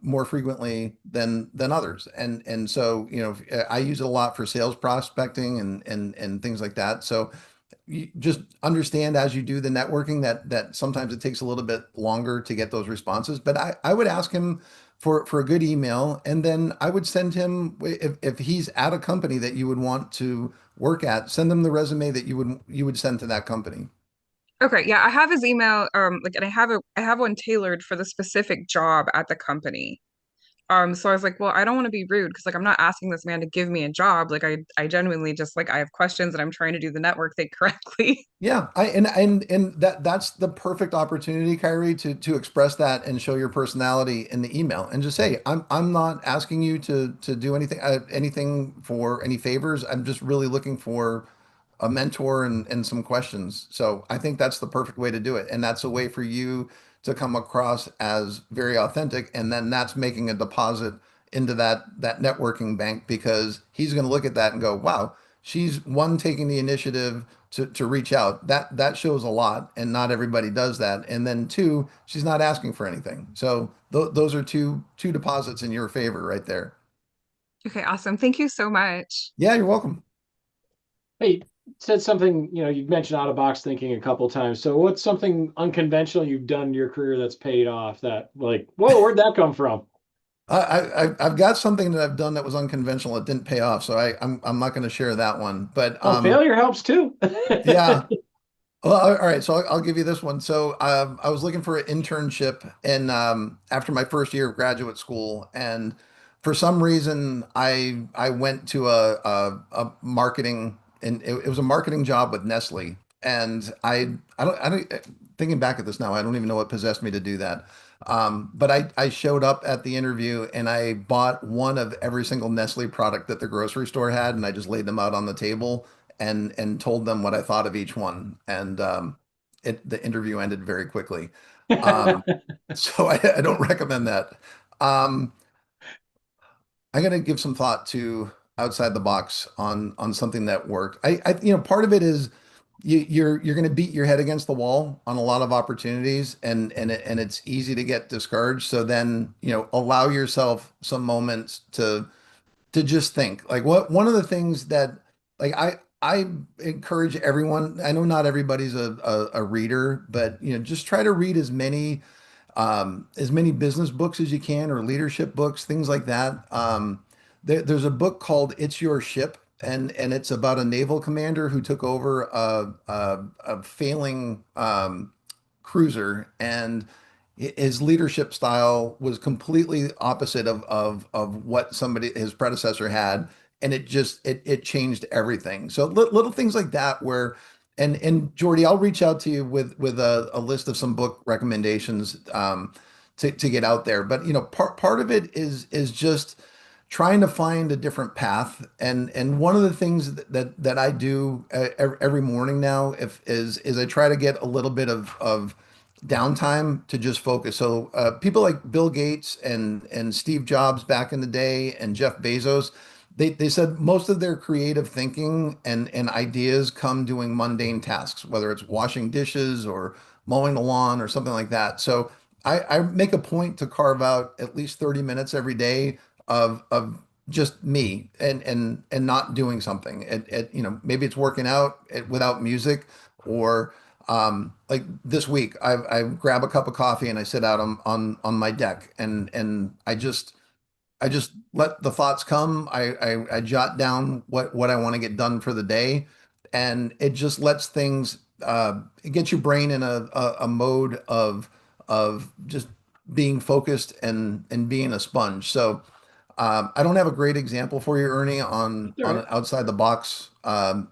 [SPEAKER 2] more frequently than others. And so, I use it a lot for sales prospecting and things like that. So you just understand as you do the networking that sometimes it takes a little bit longer to get those responses. But I would ask him for a good email, and then I would send him, if he's at a company that you would want to work at, send him the resume that you would send to that company.
[SPEAKER 5] Okay, yeah, I have his email, like, and I have one tailored for the specific job at the company. So I was like, well, I don't want to be rude because like I'm not asking this man to give me a job. Like I genuinely just like I have questions and I'm trying to do the network thing correctly.
[SPEAKER 2] Yeah, and that's the perfect opportunity, Kyrie, to express that and show your personality in the email, and just say, I'm not asking you to do anything for any favors. I'm just really looking for a mentor and some questions. So I think that's the perfect way to do it, and that's a way for you to come across as very authentic, and then that's making a deposit into that networking bank, because he's going to look at that and go, wow, she's one taking the initiative to reach out. That shows a lot, and not everybody does that. And then two, she's not asking for anything. So those are two deposits in your favor right there.
[SPEAKER 5] Okay, awesome. Thank you so much.
[SPEAKER 2] Yeah, you're welcome.
[SPEAKER 3] Hey, said something, you've mentioned out of box thinking a couple times. So what's something unconventional you've done in your career that's paid off that like, whoa, where'd that come from?
[SPEAKER 2] I've got something that I've done that was unconventional. It didn't pay off, so I'm not going to share that one. But
[SPEAKER 3] Oh, failure helps too.
[SPEAKER 2] yeah. Well, all right. So I'll give you this one. So I was looking for an internship, and after my first year of graduate school, and for some reason I went to a marketing, and it was a marketing job with Nestle, and I don't thinking back at this now, I don't even know what possessed me to do that. But I showed up at the interview, and I bought one of every single Nestle product that the grocery store had, and I just laid them out on the table and told them what I thought of each one. And the interview ended very quickly. Um, so I don't recommend that. Um, I'm gonna give some thought to outside the box on something that worked. Part of it is you're gonna beat your head against the wall on a lot of opportunities, and it's easy to get discouraged. So then, allow yourself some moments to just think. Like, one of the things that, like, I encourage everyone. I know not everybody's a reader, but just try to read as many business books as you can, or leadership books, things like that. There's a book called "It's Your Ship," and it's about a naval commander who took over a failing cruiser, and his leadership style was completely opposite of what his predecessor had, and it changed everything. So little things like that, where, and Jordy, I'll reach out to you with a list of some book recommendations to get out there. But part of it is just trying to find a different path. And one of the things that I do every morning now, if is I try to get a little bit of downtime to just focus. So people like Bill Gates and Steve Jobs back in the day, and Jeff Bezos, they said most of their creative thinking and ideas come doing mundane tasks, whether it's washing dishes or mowing the lawn or something like that. So I make a point to carve out at least 30 minutes every day of just me and not doing something. Maybe it's working out without music, or like this week, I grab a cup of coffee and I sit out on my deck, and I just let the thoughts come. I jot down what I want to get done for the day, and it just lets things it gets your brain in a mode of just being focused and being a sponge. So I don't have a great example for you, Ernie,
[SPEAKER 3] All
[SPEAKER 2] on
[SPEAKER 3] right.
[SPEAKER 2] an outside the box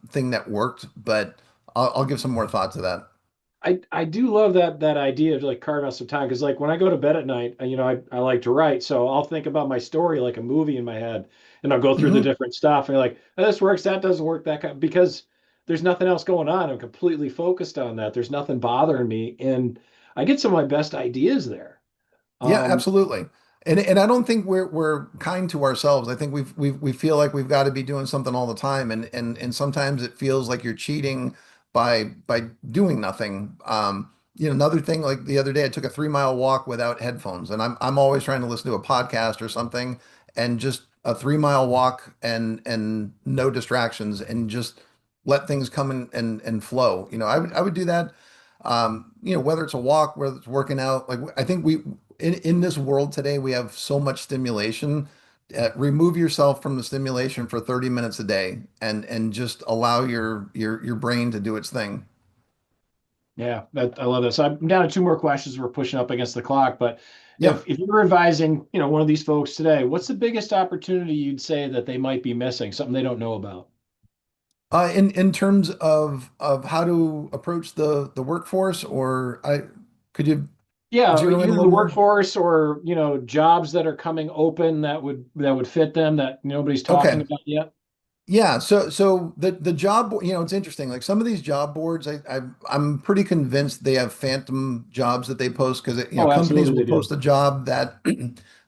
[SPEAKER 2] thing that worked, but I'll give some more thought to that.
[SPEAKER 3] I do love that idea of like carving out some time because like when I go to bed at night, I like to write, so I'll think about my story like a movie in my head, and I'll go through the
[SPEAKER 2] Mhm.
[SPEAKER 3] different stuff and like oh, this works, that doesn't work, that kind because there's nothing else going on. I'm completely focused on that. There's nothing bothering me, and I get some of my best ideas there.
[SPEAKER 2] Yeah,
[SPEAKER 3] Um,
[SPEAKER 2] absolutely. And I don't think we're kind to ourselves. I think we feel like we've got to be doing something all the time, and sometimes it feels like you're cheating by doing nothing. Another thing, like the other day, I took a 3 mile walk without headphones, and I'm always trying to listen to a podcast or something, and just a 3 mile walk and no distractions, and just let things come and flow. I would do that. Whether it's a walk, whether it's working out, like I think in this world today, we have so much stimulation. Remove yourself from the stimulation for 30 minutes a day and just allow your brain to do its thing.
[SPEAKER 3] yeah, I love this. I'm down to two more questions. We're pushing up against the clock, but
[SPEAKER 2] Yeah.
[SPEAKER 3] if you were advising, one of these folks today, what's the biggest opportunity you'd say that they might be missing, something they don't know about?
[SPEAKER 2] In terms of how to approach the workforce, or I could you
[SPEAKER 3] Yeah,
[SPEAKER 2] zero in a
[SPEAKER 3] either the
[SPEAKER 2] little more?
[SPEAKER 3] workforce or, jobs that are coming open that would fit them that nobody's talking
[SPEAKER 2] Okay.
[SPEAKER 3] about yet.
[SPEAKER 2] Yeah, so the job, it's interesting. Like some of these job boards, I'm pretty convinced they have phantom jobs that they post because
[SPEAKER 3] Oh,
[SPEAKER 2] companies
[SPEAKER 3] absolutely
[SPEAKER 2] will
[SPEAKER 3] they do.
[SPEAKER 2] post a job that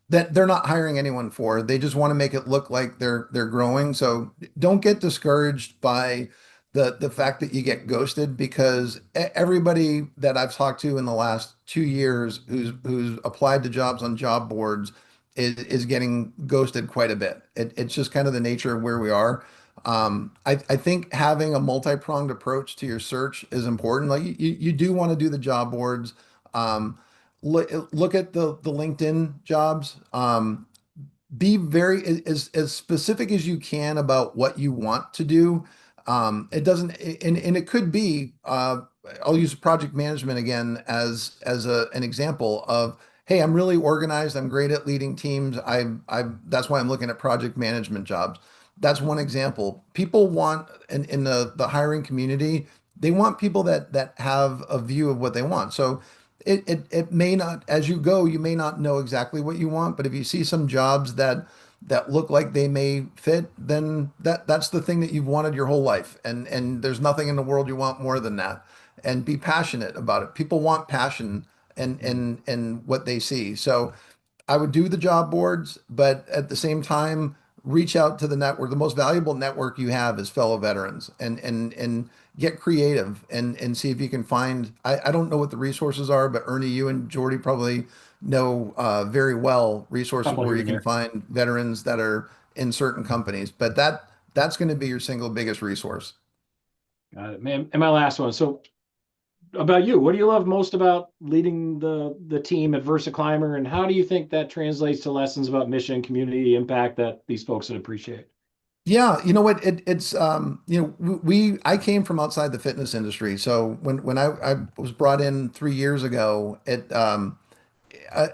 [SPEAKER 2] that they're not hiring anyone for. They just want to make it look like they're growing. So don't get discouraged by the fact that you get ghosted because everybody that I've talked to in the last 2 years who's applied to jobs on job boards is getting ghosted quite a bit. It's just kind of the nature of where we are. I think having a multi-pronged approach to your search is important. Like you do want to do the job boards. Look at the LinkedIn jobs. Be very as specific as you can about what you want to do. It doesn't, and it could be. I'll use project management again as an example of, hey, I'm really organized. I'm great at leading teams. I that's why I'm looking at project management jobs. That's one example. People want in the hiring community, they want people that have a view of what they want. So it may not, as you go, you may not know exactly what you want, but if you see some jobs that look like they may fit, then that's the thing that you've wanted your whole life. And there's nothing in the world you want more than that. And be passionate about it. People want passion and what they see. So I would do the job boards, but at the same time, reach out to the network. The most valuable network you have is fellow veterans, and get creative and see if you can find. I don't know what the resources are, but Ernie, you and Jordy probably know very well resources
[SPEAKER 3] Couple
[SPEAKER 2] where
[SPEAKER 3] here
[SPEAKER 2] you
[SPEAKER 3] and
[SPEAKER 2] can
[SPEAKER 3] there.
[SPEAKER 2] find veterans that are in certain companies. But that's going to be your single biggest resource.
[SPEAKER 3] Got it, man. And my last one. So about you, what do you love most about leading the team at VersaClimber, and how do you think that translates to lessons about mission, community impact that these folks would appreciate?
[SPEAKER 2] Yeah, you know what? It's I came from outside the fitness industry. So when I was brought in 3 years ago,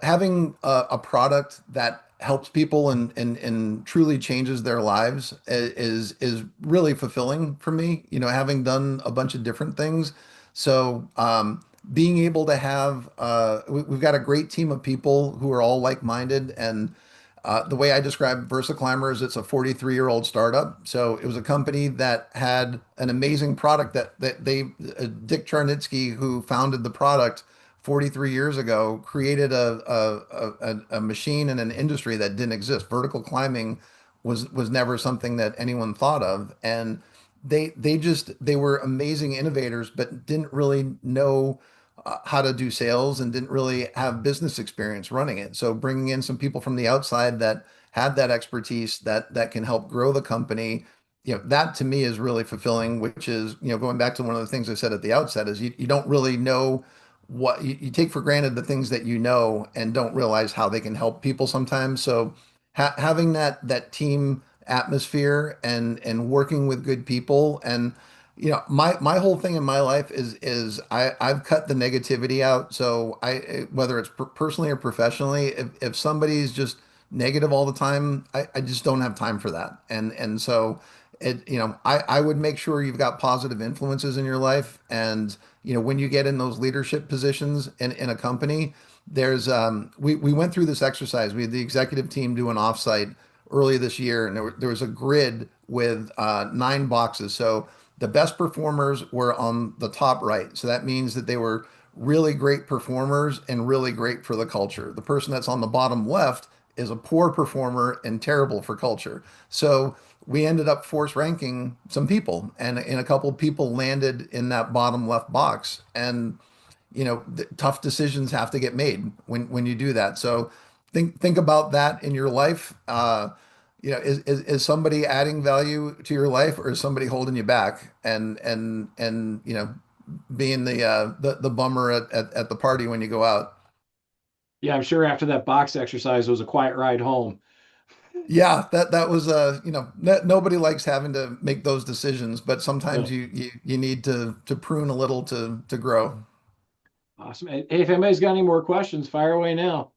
[SPEAKER 2] having a product that helps people and truly changes their lives is really fulfilling for me. Having done a bunch of different things. So being able to have we've got a great team of people who are all like-minded, and the way I describe VersaClimber is it's a 43-year-old startup. So it was a company that had an amazing product that Dick Charnitsky, who founded the product 43 years ago, created a machine in an industry that didn't exist. Vertical climbing was never something that anyone thought of, and they were amazing innovators, but didn't really know how to do sales and didn't really have business experience running it. So bringing in some people from the outside that had that expertise that can help grow the company, that to me is really fulfilling, which is, going back to one of the things I said at the outset is you don't really know what you take for granted the things that you know and don't realize how they can help people sometimes. So having that team atmosphere and working with good people, and my whole thing in my life is I've cut the negativity out. So whether it's personally or professionally, if somebody's just negative all the time, I just don't have time for that. And so I would make sure you've got positive influences in your life, and when you get in those leadership positions in a company, there's we went through this exercise. We had the executive team do an offsite early this year, and there was a grid with 9 boxes. So the best performers were on the top right. So that means that they were really great performers and really great for the culture. The person that's on the bottom left is a poor performer and terrible for culture. So we ended up force ranking some people, and a couple of people landed in that bottom left box. And tough decisions have to get made when you do that. So think about that in your life. Is somebody adding value to your life, or is somebody holding you back and being the bummer at the party when you go out?
[SPEAKER 3] Yeah, I'm sure after that box exercise, it was a quiet ride home.
[SPEAKER 2] Yeah, that was nobody likes having to make those decisions, but sometimes
[SPEAKER 3] No.
[SPEAKER 2] you need to prune a little to grow.
[SPEAKER 3] Awesome. Hey, if anybody's got any more questions, fire away now.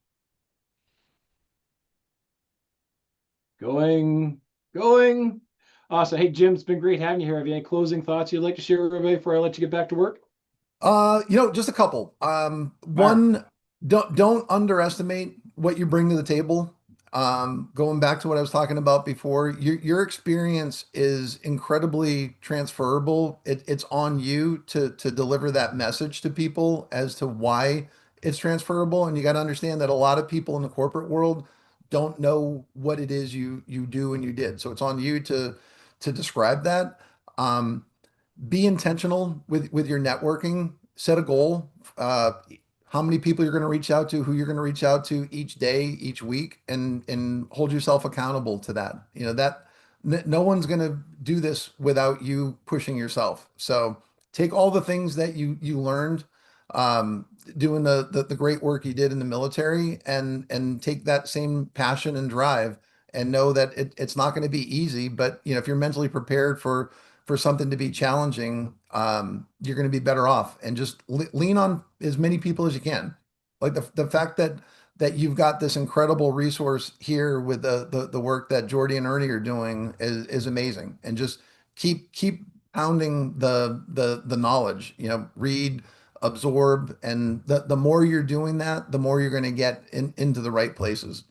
[SPEAKER 3] Going. Awesome. Hey, Jim, it's been great having you here. Have you any closing thoughts you'd like to share with everybody before I let you get back to work?
[SPEAKER 2] Just a couple.
[SPEAKER 3] Fire.
[SPEAKER 2] One, don't underestimate what you bring to the table. Going back to what I was talking about before, your experience is incredibly transferable. It's on you to deliver that message to people as to why it's transferable. And you got to understand that a lot of people in the corporate world don't know what it is you do and you did. So it's on you to describe that. Be intentional with your networking. Set a goal. How many people you're going to reach out to, who you're going to reach out to each day, each week, and hold yourself accountable to that. No one's going to do this without you pushing yourself. So take all the things that you learned doing the great work you did in the military, and take that same passion and drive, and know that it's not going to be easy, but if you're mentally prepared for something to be challenging, you're going to be better off. And just lean on as many people as you can. Like the fact that you've got this incredible resource here with the work that Jordy and Ernie are doing is amazing. And just keep pounding the knowledge. Read, absorb, and the more you're doing that, the more you're going to get into the right places.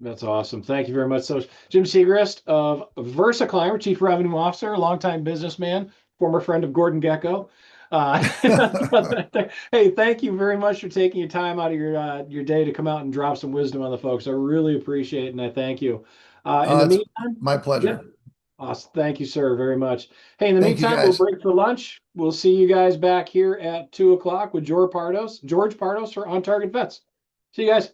[SPEAKER 3] That's awesome. Thank you very much. So, Jim Siegrist of VersaClimber, Chief Revenue Officer, longtime businessman, former friend of Gordon Gecko. Hey, thank you very much for taking your time out of your day to come out and drop some wisdom on the folks. I really appreciate it, and I thank you. In the
[SPEAKER 2] It's
[SPEAKER 3] meantime,
[SPEAKER 2] my pleasure.
[SPEAKER 3] yeah, awesome. Thank you, sir, very much. Hey, in the
[SPEAKER 2] Thank you,
[SPEAKER 3] meantime, we'll
[SPEAKER 2] guys.
[SPEAKER 3] break for lunch. We'll see you guys back here at 2 o'clock with George Pardos for On Target Vets. See you guys.